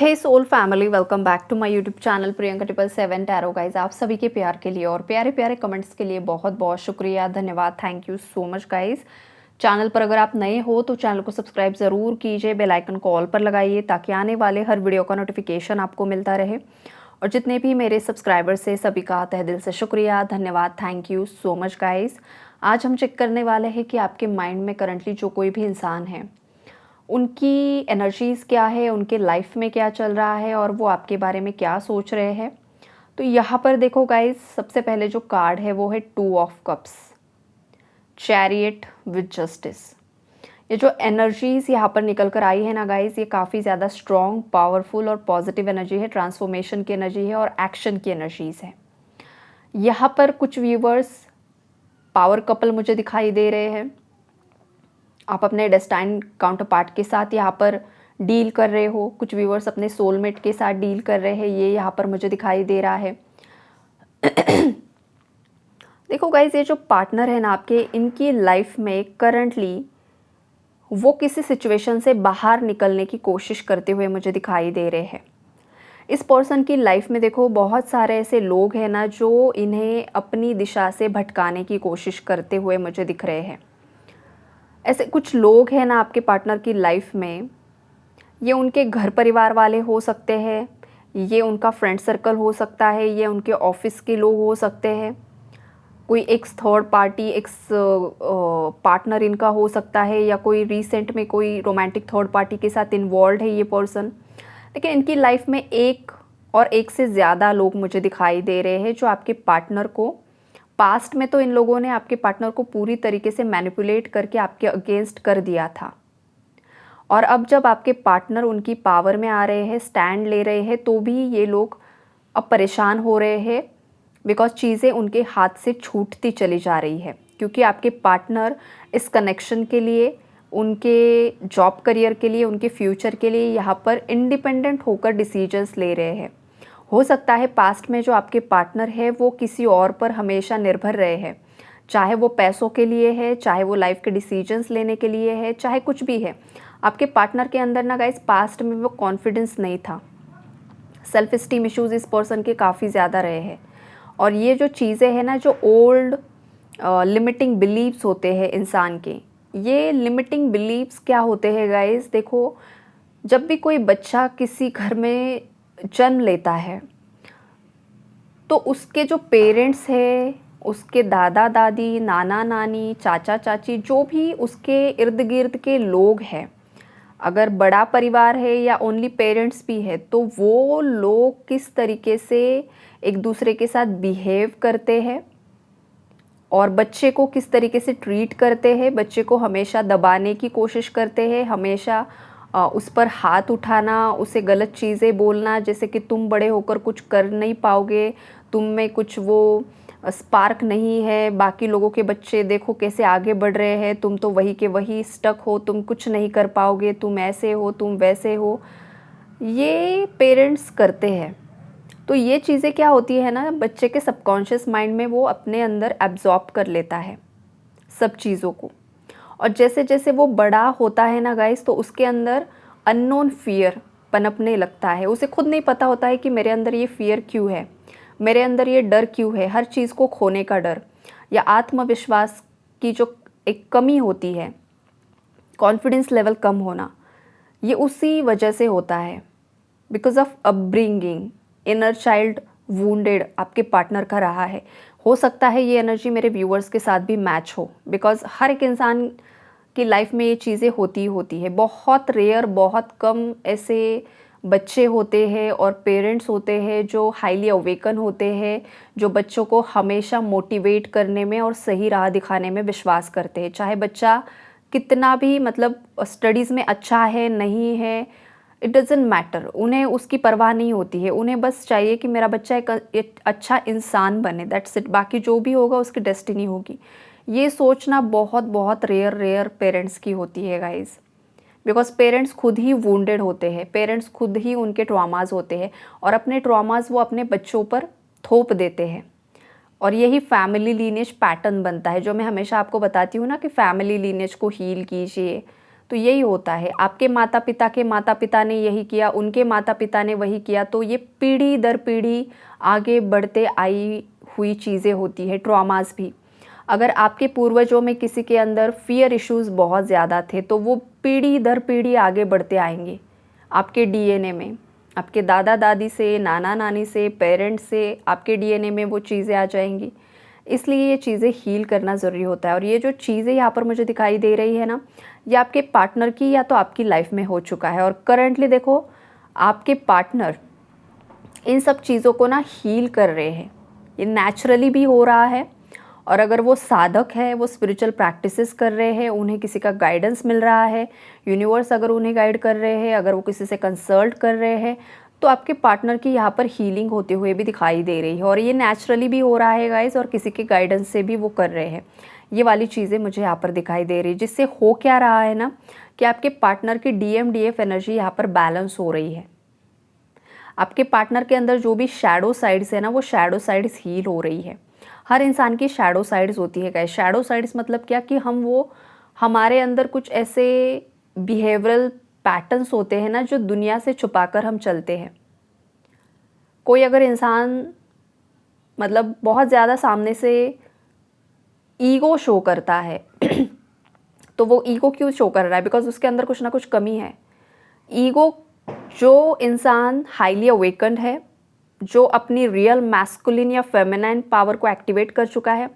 Hey soul family, welcome back to my YouTube channel Priyanka 777 tarot guys. आप सभी के प्यार के लिए और प्यारे प्यारे कमेंट्स के लिए बहुत बहुत शुक्रिया, धन्यवाद, thank you so much guys. Channel पर अगर आप नए हो तो चैनल को सब्सक्राइब ज़रूर कीजिए, बेल आइकन को ऑल पर लगाइए ताकि आने वाले हर वीडियो का नोटिफिकेशन आपको मिलता रहे। और जितने भी मेरे सब्सक्राइबर्स हैं सभी का तहे दिल से शुक्रिया, धन्यवाद, thank you so much guys. आज हम चेक करने वाले हैं कि आपके माइंड में करंटली जो कोई भी इंसान है उनकी एनर्जीज़ क्या है, उनके लाइफ में क्या चल रहा है और वो आपके बारे में क्या सोच रहे हैं। तो यहाँ पर देखो गाइज, सबसे पहले जो कार्ड है वो है 2 of cups, chariot with justice. ये जो एनर्जीज़ यहाँ पर निकल कर आई है ना गाइज, ये काफ़ी ज़्यादा स्ट्रॉन्ग, पावरफुल और पॉजिटिव एनर्जी है, ट्रांसफॉर्मेशन की एनर्जी है और एक्शन की एनर्जीज़ है। यहाँ पर कुछ व्यूवर्स पावर कपल मुझे दिखाई दे रहे हैं। आप अपने डेस्टाइन काउंटर पार्ट के साथ यहाँ पर डील कर रहे हो, कुछ व्यूवर्स अपने सोलमेट के साथ डील कर रहे हैं, ये यहाँ पर मुझे दिखाई दे रहा है। देखो गाइज, ये जो पार्टनर है ना आपके, इनकी लाइफ में करंटली वो किसी सिचुएशन से बाहर निकलने की कोशिश करते हुए मुझे दिखाई दे रहे हैं। इस पर्सन की लाइफ में देखो बहुत सारे ऐसे लोग हैं ना जो इन्हें अपनी दिशा से भटकाने की कोशिश करते हुए मुझे दिख रहे हैं। ऐसे कुछ लोग हैं ना आपके पार्टनर की लाइफ में, ये उनके घर परिवार वाले हो सकते हैं, ये उनका फ्रेंड सर्कल हो सकता है, ये उनके ऑफिस के लोग हो सकते हैं, कोई x third party ex partner इनका हो सकता है, या कोई रिसेंट में कोई रोमांटिक थर्ड पार्टी के साथ इन्वॉल्व है ये पर्सन। लेकिन इनकी लाइफ में एक और एक से ज़्यादा लोग मुझे दिखाई दे रहे हैं जो आपके पार्टनर को, पास्ट में तो इन लोगों ने आपके पार्टनर को पूरी तरीके से मैनिपुलेट करके आपके अगेंस्ट कर दिया था, और अब जब आपके पार्टनर उनकी पावर में आ रहे हैं, स्टैंड ले रहे हैं, तो भी ये लोग अब परेशान हो रहे हैं बिकॉज चीज़ें उनके हाथ से छूटती चली जा रही है। क्योंकि आपके पार्टनर इस कनेक्शन के लिए, उनके जॉब करियर के लिए, उनके फ्यूचर के लिए यहाँ पर इंडिपेंडेंट होकर डिसीजंस ले रहे हैं। हो सकता है पास्ट में जो आपके पार्टनर है वो किसी और पर हमेशा निर्भर रहे हैं, चाहे वो पैसों के लिए है, चाहे वो लाइफ के डिसीजंस लेने के लिए है, चाहे कुछ भी है। आपके पार्टनर के अंदर ना गाइस पास्ट में वो कॉन्फिडेंस नहीं था, सेल्फ इस्टीम इश्यूज़ इस पर्सन के काफ़ी ज़्यादा रहे हैं। और ये जो चीज़ें हैं ना, जो ओल्ड लिमिटिंग बिलीव्स होते हैं इंसान के, ये लिमिटिंग बिलीव्स क्या होते हैं गाइस, देखो जब भी कोई बच्चा किसी घर में जन्म लेता है तो उसके जो पेरेंट्स हैं, उसके दादा दादी, नाना नानी, चाचा चाची, जो भी उसके इर्द गिर्द के लोग हैं, अगर बड़ा परिवार है या ओनली पेरेंट्स भी है, तो वो लोग किस तरीके से एक दूसरे के साथ बिहेव करते हैं और बच्चे को किस तरीके से ट्रीट करते हैं, बच्चे को हमेशा दबाने की कोशिश करते हैं, हमेशा उस पर हाथ उठाना, उसे गलत चीज़ें बोलना, जैसे कि तुम बड़े होकर कुछ कर नहीं पाओगे, तुम में कुछ वो स्पार्क नहीं है, बाकी लोगों के बच्चे देखो कैसे आगे बढ़ रहे हैं, तुम तो वही के वही स्टक हो, तुम कुछ नहीं कर पाओगे, तुम ऐसे हो, तुम वैसे हो, ये पेरेंट्स करते हैं। तो ये चीज़ें क्या होती है ना, बच्चे के सबकॉन्शियस माइंड में वो अपने अंदर एब्जॉर्ब कर लेता है सब चीज़ों को। और जैसे जैसे वो बड़ा होता है ना गाइस, तो उसके अंदर अननोन फियर पनपने लगता है। उसे खुद नहीं पता होता है कि मेरे अंदर ये फियर क्यों है, मेरे अंदर ये डर क्यों है, हर चीज़ को खोने का डर या आत्मविश्वास की जो एक कमी होती है, कॉन्फिडेंस लेवल कम होना, ये उसी वजह से होता है, because of upbringing. Inner child wounded आपके पार्टनर का रहा है। हो सकता है ये एनर्जी मेरे व्यूअर्स के साथ भी मैच हो, बिकॉज हर एक इंसान की लाइफ में ये चीज़ें होती ही होती है। बहुत रेयर, बहुत कम ऐसे बच्चे होते हैं और पेरेंट्स होते हैं जो हाईली अवेकन होते हैं, जो बच्चों को हमेशा मोटिवेट करने में और सही राह दिखाने में विश्वास करते हैं। चाहे बच्चा कितना भी मतलब स्टडीज़ में अच्छा है नहीं है, इट डज़न्ट मैटर, उन्हें उसकी परवाह नहीं होती है। उन्हें बस चाहिए कि मेरा बच्चा एक अच्छा इंसान बने, दैट्स इट। बाकी जो भी होगा उसकी डेस्टिनी होगी। ये सोचना बहुत बहुत रेयर पेरेंट्स की होती है गाइज़, बिकॉज पेरेंट्स खुद ही वुंडेड होते हैं, पेरेंट्स खुद ही उनके ट्रॉमास होते हैं और अपने ट्रॉमास वो अपने बच्चों पर थोप देते हैं। और यही फैमिली लीनेज पैटर्न बनता है, जो मैं हमेशा आपको बताती हूँ ना कि फैमिली लीनेज को हील कीजिए, तो यही होता है, आपके माता पिता ने यही किया, उनके माता पिता ने वही किया, तो ये पीढ़ी दर पीढ़ी आगे बढ़ते आई हुई चीज़ें होती है। ट्रॉमास भी, अगर आपके पूर्वजों में किसी के अंदर फियर इश्यूज़ बहुत ज़्यादा थे तो वो पीढ़ी दर पीढ़ी आगे बढ़ते आएंगे आपके डीएनए में, आपके दादा दादी से, नाना नानी से, पेरेंट्स से, आपके डीएनए में वो चीज़ें आ जाएंगी। इसलिए ये चीज़ें हील करना ज़रूरी होता है। और ये जो चीज़ें यहाँ पर मुझे दिखाई दे रही है ना, ये आपके पार्टनर की या तो आपकी लाइफ में हो चुका है, और करंटली देखो आपके पार्टनर इन सब चीज़ों को ना हील कर रहे हैं। ये नेचुरली भी हो रहा है, और अगर वो साधक है, वो स्पिरिचुअल प्रैक्टिसेस कर रहे हैं, उन्हें किसी का गाइडेंस मिल रहा है, यूनिवर्स अगर उन्हें गाइड कर रहे हैं, अगर वो किसी से कंसल्ट कर रहे हैं, तो आपके पार्टनर की यहाँ पर हीलिंग होते हुए भी दिखाई दे रही है। और ये नेचुरली भी हो रहा है गाइस, और किसी के गाइडेंस से भी वो कर रहे हैं। ये वाली चीज़ें मुझे यहाँ पर दिखाई दे रही है, जिससे हो क्या रहा है ना कि आपके पार्टनर की DMDF एनर्जी यहाँ पर बैलेंस हो रही है। आपके पार्टनर के अंदर जो भी शैडो साइड्स है ना, वो शैडो साइड्स हील हो रही है। हर इंसान की शैडो साइड्स होती है गाइस। शैडो साइड्स मतलब क्या कि हमारे अंदर कुछ ऐसे बिहेवियरल पैटर्न्स होते हैं ना, जो दुनिया से छुपाकर हम चलते हैं। कोई अगर इंसान मतलब बहुत ज़्यादा सामने से ईगो शो करता है तो वो ईगो क्यों शो कर रहा है? बिकॉज उसके अंदर कुछ ना कुछ कमी है। ईगो, जो इंसान हाईली अवेकन्ड है, जो अपनी रियल मैस्कुलिन या फेमिनाइन पावर को एक्टिवेट कर चुका है,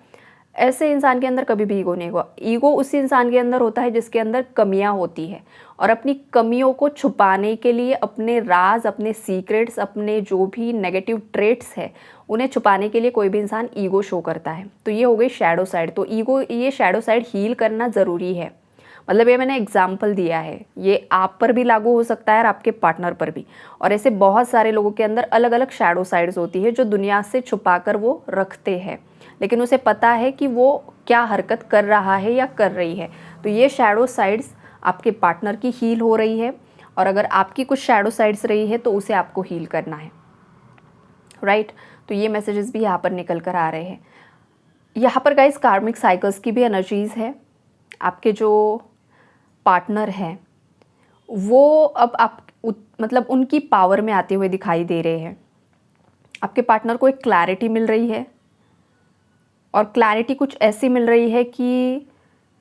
ऐसे इंसान के अंदर कभी भी ईगो नहीं होगा। ईगो उसी इंसान के अंदर होता है जिसके अंदर कमियां होती है, और अपनी कमियों को छुपाने के लिए, अपने राज, अपने सीक्रेट्स, अपने जो भी नेगेटिव ट्रेट्स है, उन्हें छुपाने के लिए कोई भी इंसान ईगो शो करता है। तो ये हो गई शैडो साइड। तो ईगो, ये शैडो साइड हील करना ज़रूरी है। मतलब ये मैंने एग्जाम्पल दिया है, ये आप पर भी लागू हो सकता है और आपके पार्टनर पर भी। और ऐसे बहुत सारे लोगों के अंदर अलग अलग शैडो साइड्स होती है, जो दुनिया से छुपाकर वो रखते हैं, लेकिन उसे पता है कि वो क्या हरकत कर रहा है या कर रही है। तो ये शैडो साइड्स आपके पार्टनर की हील हो रही है, और अगर आपकी कुछ शैडो साइड्स रही है तो उसे आपको हील करना है, राइट। तो ये मैसेजेस भी यहाँ पर निकल कर आ रहे हैं। यहाँ पर गाइस कार्मिक साइकिल्स की भी एनर्जीज है। आपके जो पार्टनर हैं वो अब मतलब उनकी पावर में आते हुए दिखाई दे रहे हैं। आपके पार्टनर को एक क्लैरिटी मिल रही है, और क्लैरिटी कुछ ऐसी मिल रही है कि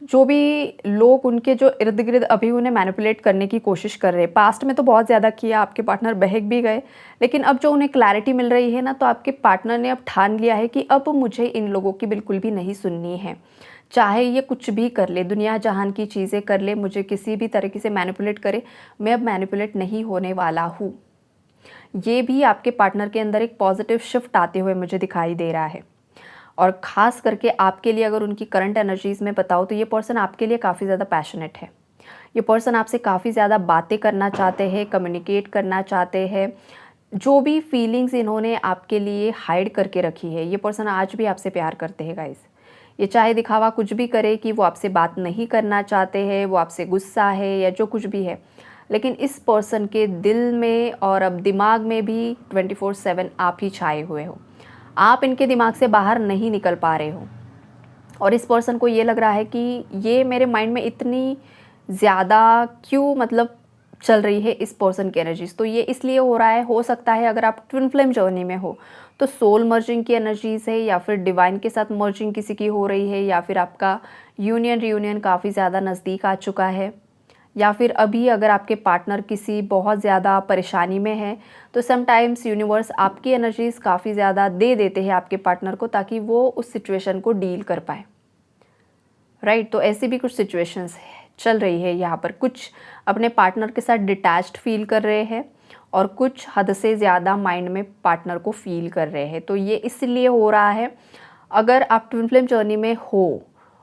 जो भी लोग उनके जो इर्द गिर्द अभी उन्हें मैनिपुलेट करने की कोशिश कर रहे हैं, पास्ट में तो बहुत ज़्यादा किया, आपके पार्टनर बहक भी गए, लेकिन अब जो उन्हें क्लैरिटी मिल रही है ना, तो आपके पार्टनर ने अब ठान लिया है कि अब मुझे इन लोगों की बिल्कुल भी नहीं सुननी है। चाहे ये कुछ भी कर ले, दुनिया जहान की चीज़ें कर ले, मुझे किसी भी तरीके से मैनिपुलेट करे, मैं अब मैनिपुलेट नहीं होने वाला हूँ। ये भी आपके पार्टनर के अंदर एक पॉजिटिव शिफ्ट आते हुए मुझे दिखाई दे रहा है। और ख़ास करके आपके लिए अगर उनकी करंट एनर्जीज़ में बताऊँ तो ये पर्सन आपके लिए काफ़ी ज़्यादा पैशनेट है। ये पर्सन आपसे काफ़ी ज़्यादा बातें करना चाहते हैं, कम्युनिकेट करना चाहते हैं। जो भी फीलिंग्स इन्होंने आपके लिए हाइड करके रखी है, ये पर्सन आज भी आपसे प्यार करते हैं गाइस। ये चाहे दिखावा कुछ भी करे कि वो आपसे बात नहीं करना चाहते हैं, वो आपसे गुस्सा है या जो कुछ भी है, लेकिन इस पर्सन के दिल में और अब दिमाग में भी 24/7 आप ही छाए हुए हो। आप इनके दिमाग से बाहर नहीं निकल पा रहे हो, और इस पर्सन को ये लग रहा है कि ये मेरे माइंड में इतनी ज़्यादा क्यों मतलब चल रही है इस पर्सन की एनर्जीज। तो ये इसलिए हो रहा है, हो सकता है अगर आप ट्विन फ्लेम जर्नी में हो तो सोल मर्जिंग की एनर्जीज है, या फिर डिवाइन के साथ मर्जिंग किसी की हो रही है, या फिर आपका यूनियन रियूनियन काफ़ी ज़्यादा नज़दीक आ चुका है, या फिर अभी अगर आपके पार्टनर किसी बहुत ज़्यादा परेशानी में है तो समटाइम्स यूनिवर्स आपकी एनर्जीज़ काफ़ी ज़्यादा दे देते हैं आपके पार्टनर को, ताकि वो उस सिचुएशन को डील कर पाए, राइट। तो ऐसी भी कुछ सिचुएशंस चल रही है यहाँ पर। कुछ अपने पार्टनर के साथ डिटैच्ड फील कर रहे हैं, और कुछ हद से ज़्यादा माइंड में पार्टनर को फील कर रहे हैं। तो ये इसलिए हो रहा है, अगर आप ट्विन फ्लेम जर्नी में हो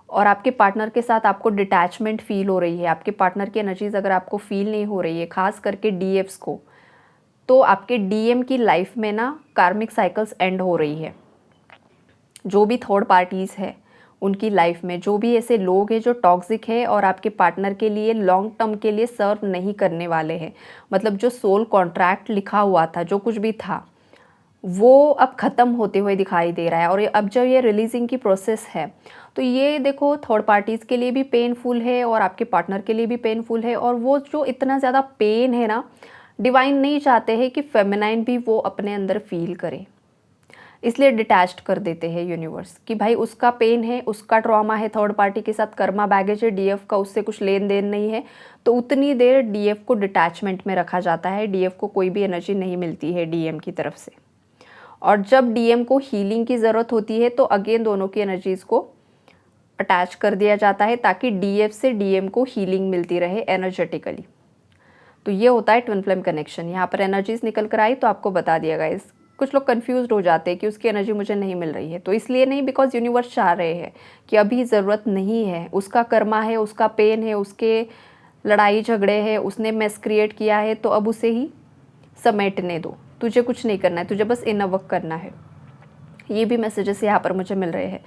और आपके पार्टनर के साथ आपको डिटैचमेंट फील हो रही है, आपके पार्टनर की एनर्जीज अगर आपको फील नहीं हो रही है, खास करके डीएफ्स को, तो आपके डीएम की लाइफ में ना कार्मिक साइकिल्स एंड हो रही है। जो भी थर्ड पार्टीज़ है उनकी लाइफ में, जो भी ऐसे लोग हैं जो टॉक्सिक है और आपके पार्टनर के लिए लॉन्ग टर्म के लिए सर्व नहीं करने वाले हैं, मतलब जो सोल कॉन्ट्रैक्ट लिखा हुआ था, जो कुछ भी था, वो अब ख़त्म होते हुए दिखाई दे रहा है। और अब जब ये रिलीज़िंग की प्रोसेस है, तो ये देखो थर्ड पार्टीज़ के लिए भी पेनफुल है और आपके पार्टनर के लिए भी पेनफुल है। और वो जो इतना ज़्यादा पेन है ना, डिवाइन नहीं चाहते हैं कि फेमिनाइन भी वो अपने अंदर फ़ील करे, इसलिए डिटैच्ड कर देते हैं यूनिवर्स कि भाई उसका पेन है, उसका ट्रॉमा है, थर्ड पार्टी के साथ कर्मा बैगेज है, डीएफ का उससे कुछ लेन देन नहीं है, तो उतनी देर डीएफ को डिटैचमेंट में रखा जाता है। डीएफ को कोई भी एनर्जी नहीं मिलती है डीएम की तरफ से। और जब डीएम को हीलिंग की ज़रूरत होती है तो अगेन दोनों की एनर्जीज़ को अटैच कर दिया जाता है ताकि डीएफ से डीएम को हीलिंग मिलती रहे एनर्जेटिकली। तो ये होता है ट्विन फ्लेम कनेक्शन। यहाँ पर एनर्जीज निकल कर आई तो आपको बता दिया गाइस। कुछ लोग कंफ्यूज्ड हो जाते हैं कि उसकी एनर्जी मुझे नहीं मिल रही है, तो इसलिए नहीं, बिकॉज यूनिवर्स चाह रहे हैं कि अभी ज़रूरत नहीं है, उसका कर्मा है, उसका पेन है, उसके लड़ाई झगड़े हैं, उसने मेस क्रिएट किया है, तो अब उसे ही समेटने दो, तुझे कुछ नहीं करना है, तुझे बस इनर वर्क करना है। ये भी मैसेजेस यहाँ पर मुझे मिल रहे हैं।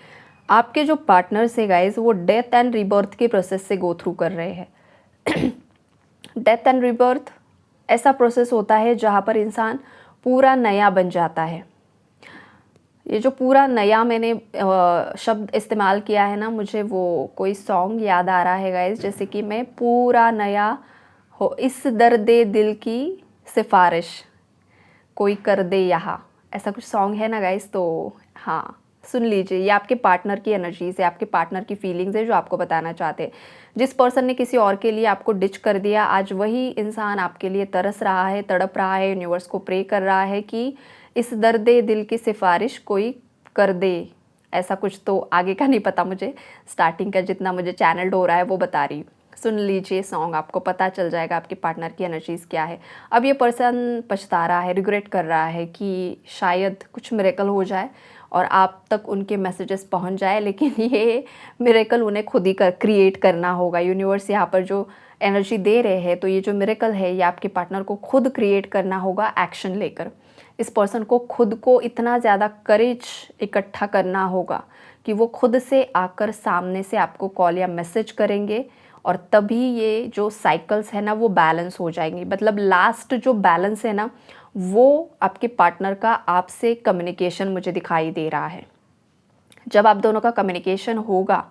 आपके जो पार्टनर्स है गाइज, वो डेथ एंड रीबर्थ के प्रोसेस से गो थ्रू कर रहे हैं। डेथ एंड रीबर्थ ऐसा प्रोसेस होता है जहाँ पर इंसान पूरा नया बन जाता है। ये जो पूरा नया मैंने शब्द इस्तेमाल किया है ना, मुझे वो कोई सॉन्ग याद आ रहा है गाइज, जैसे कि मैं पूरा नया हो, इस दर्दे दिल की सिफारिश कोई कर दे यहाँ, ऐसा कुछ सॉन्ग है ना गाइज। तो हाँ, सुन लीजिए, ये आपके पार्टनर की एनर्जीज है, आपके पार्टनर की फीलिंग्स है जो आपको बताना चाहते हैं। जिस पर्सन ने किसी और के लिए आपको डिच कर दिया, आज वही इंसान आपके लिए तरस रहा है, तड़प रहा है, यूनिवर्स को प्रे कर रहा है कि इस दर्दे दिल की सिफारिश कोई कर दे। ऐसा कुछ तो आगे का नहीं पता मुझे, स्टार्टिंग का जितना मुझे चैनल्ड हो रहा है वो बता रही हूँ। सुन लीजिए सॉन्ग, आपको पता चल जाएगा आपके पार्टनर की एनर्जीज़ क्या है। अब ये पर्सन पछता रहा है, रिग्रेट कर रहा है कि शायद कुछ मिरेकल हो जाए और आप तक उनके मैसेजेस पहुंच जाए, लेकिन ये मिरेकल उन्हें खुद ही क्रिएट करना होगा। यूनिवर्स यहाँ पर जो एनर्जी दे रहे हैं, तो ये जो मिरेकल है ये आपके पार्टनर को खुद क्रिएट करना होगा एक्शन लेकर। इस पर्सन को खुद को इतना ज़्यादा करेज इकट्ठा करना होगा कि वो खुद से आकर सामने से आपको कॉल या मैसेज करेंगे, और तभी ये जो साइकिल्स है ना वो बैलेंस हो जाएंगी। मतलब लास्ट जो बैलेंस है ना, वो आपके पार्टनर का आपसे कम्युनिकेशन मुझे दिखाई दे रहा है। जब आप दोनों का कम्युनिकेशन होगा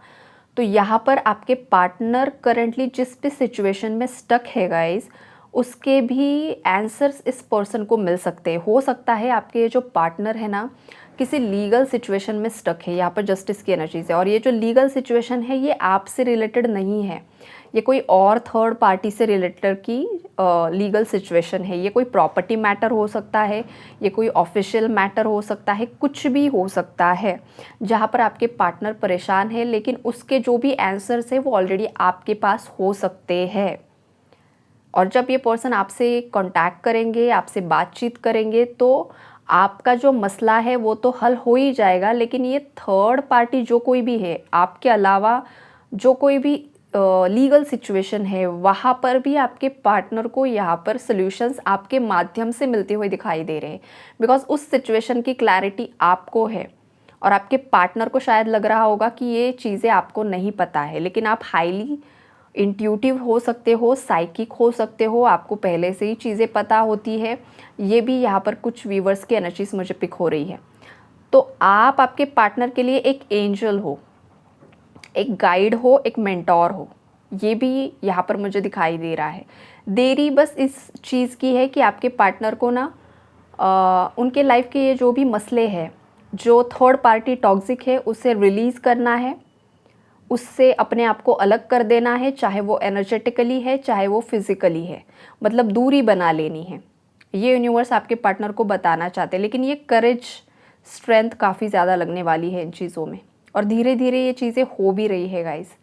तो यहाँ पर आपके पार्टनर करंटली जिस भी सिचुएशन में स्टक है गाइस, उसके भी आंसर्स इस पर्सन को मिल सकते हैं। हो सकता है आपके जो पार्टनर है ना किसी लीगल सिचुएशन में स्टक है, यहाँ पर जस्टिस की एनर्जीज है, और ये जो लीगल सिचुएशन है ये आपसे रिलेटेड नहीं है, ये कोई और थर्ड पार्टी से रिलेटेड की लीगल सिचुएशन है। ये कोई प्रॉपर्टी मैटर हो सकता है, ये कोई ऑफिशियल मैटर हो सकता है, कुछ भी हो सकता है जहाँ पर आपके पार्टनर परेशान है, लेकिन उसके जो भी आंसर्स है वो ऑलरेडी आपके पास हो सकते हैं। और जब ये पर्सन आपसे कांटेक्ट करेंगे, आपसे बातचीत करेंगे, तो आपका जो मसला है वो तो हल हो ही जाएगा, लेकिन ये थर्ड पार्टी जो कोई भी है आपके अलावा, जो कोई भी लीगल सिचुएशन है, वहाँ पर भी आपके पार्टनर को यहाँ पर सॉल्यूशंस आपके माध्यम से मिलते हुए दिखाई दे रहे हैं। बिकॉज उस सिचुएशन की क्लैरिटी आपको है और आपके पार्टनर को शायद लग रहा होगा कि ये चीज़ें आपको नहीं पता है, लेकिन आप हाईली इंट्यूटिव हो सकते हो, साइकिक हो सकते हो, आपको पहले से ही चीज़ें पता होती है। ये भी यहाँ पर कुछ व्यूवर्स की एनर्जीज मुझे पिक हो रही है। तो आप आपके पार्टनर के लिए एक एंजल हो, एक गाइड हो, एक मेंटोर हो, ये भी यहाँ पर मुझे दिखाई दे रहा है। देरी बस इस चीज़ की है कि आपके पार्टनर को ना उनके लाइफ के ये जो भी मसले हैं, जो थर्ड पार्टी टॉक्सिक है, उसे रिलीज़ करना है, उससे अपने आप को अलग कर देना है, चाहे वो एनर्जेटिकली है चाहे वो फिज़िकली है, मतलब दूरी बना लेनी है। ये यूनिवर्स आपके पार्टनर को बताना चाहते हैं, लेकिन ये करेज, स्ट्रेंथ काफ़ी ज़्यादा लगने वाली है इन चीज़ों में, और धीरे धीरे ये चीज़ें हो भी रही है गाइस।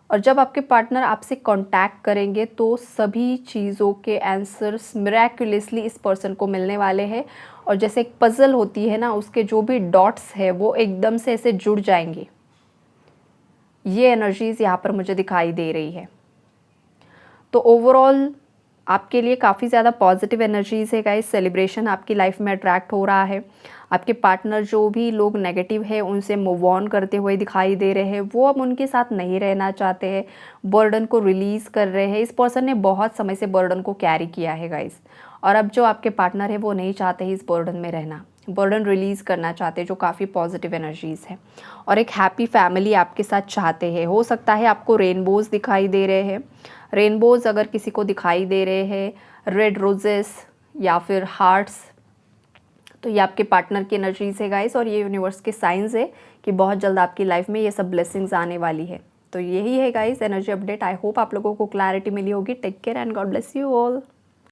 और जब आपके पार्टनर आपसे कांटेक्ट करेंगे तो सभी चीज़ों के आंसर्स मिरेक्युलसली इस पर्सन को मिलने वाले हैं, और जैसे एक पज़ल होती है ना, उसके जो भी डॉट्स है वो एकदम से ऐसे जुड़ जाएंगे। ये एनर्जीज़ यहाँ पर मुझे दिखाई दे रही है। तो ओवरऑल आपके लिए काफ़ी ज़्यादा पॉजिटिव एनर्जीज़ है गाइस। सेलिब्रेशन आपकी लाइफ में अट्रैक्ट हो रहा है। आपके पार्टनर जो भी लोग नेगेटिव है उनसे मूव ऑन करते हुए दिखाई दे रहे हैं, वो अब उनके साथ नहीं रहना चाहते हैं, बर्डन को रिलीज़ कर रहे हैं। इस पर्सन ने बहुत समय से बर्डन को कैरी किया है गाइस, और अब जो आपके पार्टनर है वो नहीं चाहते हैं इस बर्डन में रहना। बर्डन रिलीज़ करना चाहते हैं, जो काफ़ी पॉजिटिव एनर्जीज़ है, और एक हैप्पी फैमिली आपके साथ चाहते हैं। हो सकता है आपको रेनबोज़ दिखाई दे रहे हैं। रेनबोज़ अगर किसी को दिखाई दे रहे हैं, रेड रोजेस या फिर हार्ट्स, तो ये आपके पार्टनर की एनर्जीज़ है गाइस, और ये यूनिवर्स के साइंस है कि बहुत जल्द आपकी लाइफ में ये सब ब्लेसिंग्स आने वाली है। तो यही है guys energy update. I hope आप लोगों को क्लैरिटी मिली होगी। Take care and God bless you all.